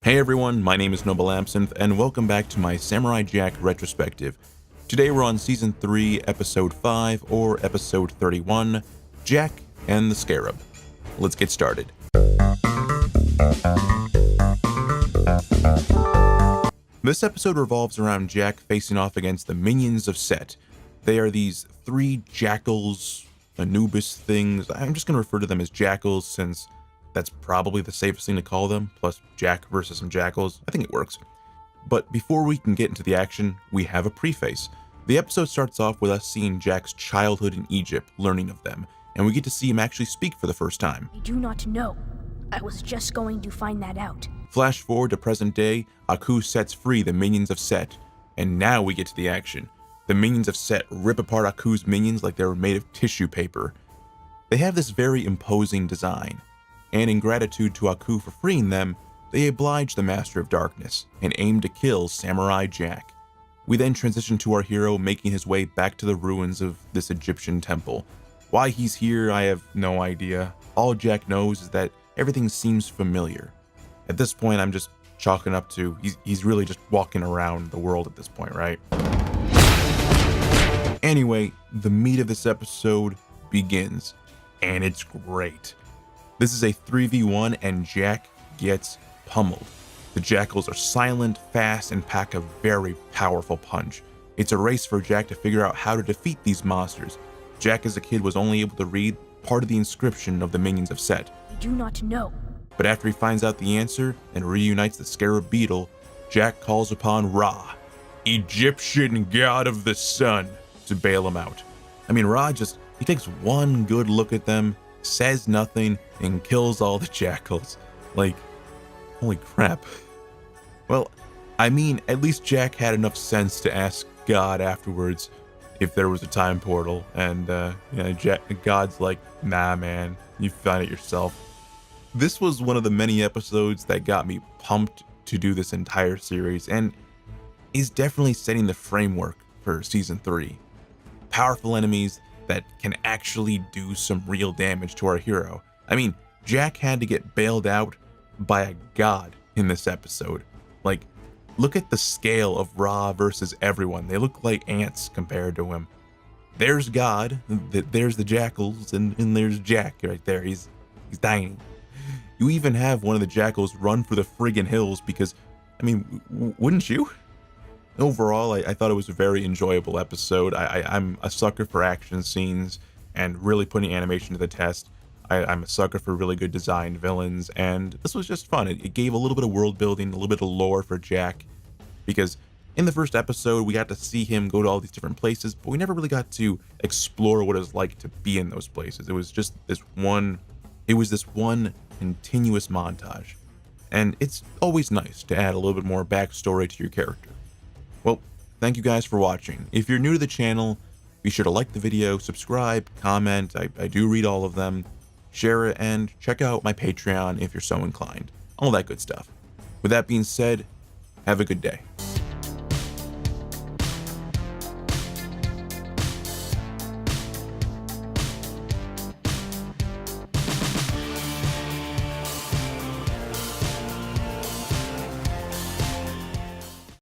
Hey everyone, my name is Noble Absinthe, and welcome back to my Samurai Jack retrospective. Today we're on Season 3, Episode 5, or Episode 31, Jack and the Scarab. Let's get started. This episode revolves around Jack facing off against the minions of Set. They are these 3 Jackals, Anubis things. I'm just going to refer to them as Jackals since that's probably the safest thing to call them, plus Jack versus some Jackals. I think it works. But before we can get into the action, we have a preface. The episode starts off with us seeing Jack's childhood in Egypt, learning of them, and we get to see him actually speak for the first time. I do not know. I was just going to find that out. Flash forward to present day, Aku sets free the minions of Set, and now we get to the action. The minions of Set rip apart Aku's minions like they were made of tissue paper. They have this very imposing design, and in gratitude to Aku for freeing them, they oblige the Master of Darkness and aim to kill Samurai Jack. We then transition to our hero making his way back to the ruins of this Egyptian temple. Why he's here, I have no idea. All Jack knows is that everything seems familiar. At this point, I'm just chalking up to he's really just walking around the world at this point, right? Anyway, the meat of this episode begins, and it's great. This is a 3v1 and Jack gets pummeled. The Jackals are silent, fast, and pack a very powerful punch. It's a race for Jack to figure out how to defeat these monsters. Jack as a kid was only able to read part of the inscription of the minions of Set. I do not know. But after he finds out the answer and reunites the Scarab beetle, Jack calls upon Ra, Egyptian god of the sun, to bail him out. I mean, Ra he takes one good look at them, says nothing, and kills all the Jackals. Like, holy crap. Well, I mean, at least Jack had enough sense to ask God afterwards if there was a time portal, and God's like, nah man, you find it yourself. This was one of the many episodes that got me pumped to do this entire series, and is definitely setting the framework for Season 3. Powerful enemies that can actually do some real damage to our hero. I mean, Jack had to get bailed out by a god in this episode. Like, look at the scale of Ra versus everyone. They look like ants compared to him. There's God, there's the Jackals, and there's Jack right there. He's tiny. You even have one of the Jackals run for the friggin' hills because, I mean, wouldn't you? Overall, I thought it was a very enjoyable episode. I'm a sucker for action scenes and really putting animation to the test. I'm a sucker for really good designed villains, and this was just fun. It gave a little bit of world building, a little bit of lore for Jack, because in the first episode, we got to see him go to all these different places, but we never really got to explore what it was like to be in those places. It was just this one continuous montage, and it's always nice to add a little bit more backstory to your character. Well, thank you guys for watching. If you're new to the channel, be sure to like the video, subscribe, comment, I do read all of them, share it, and check out my Patreon if you're so inclined. All that good stuff. With that being said, have a good day.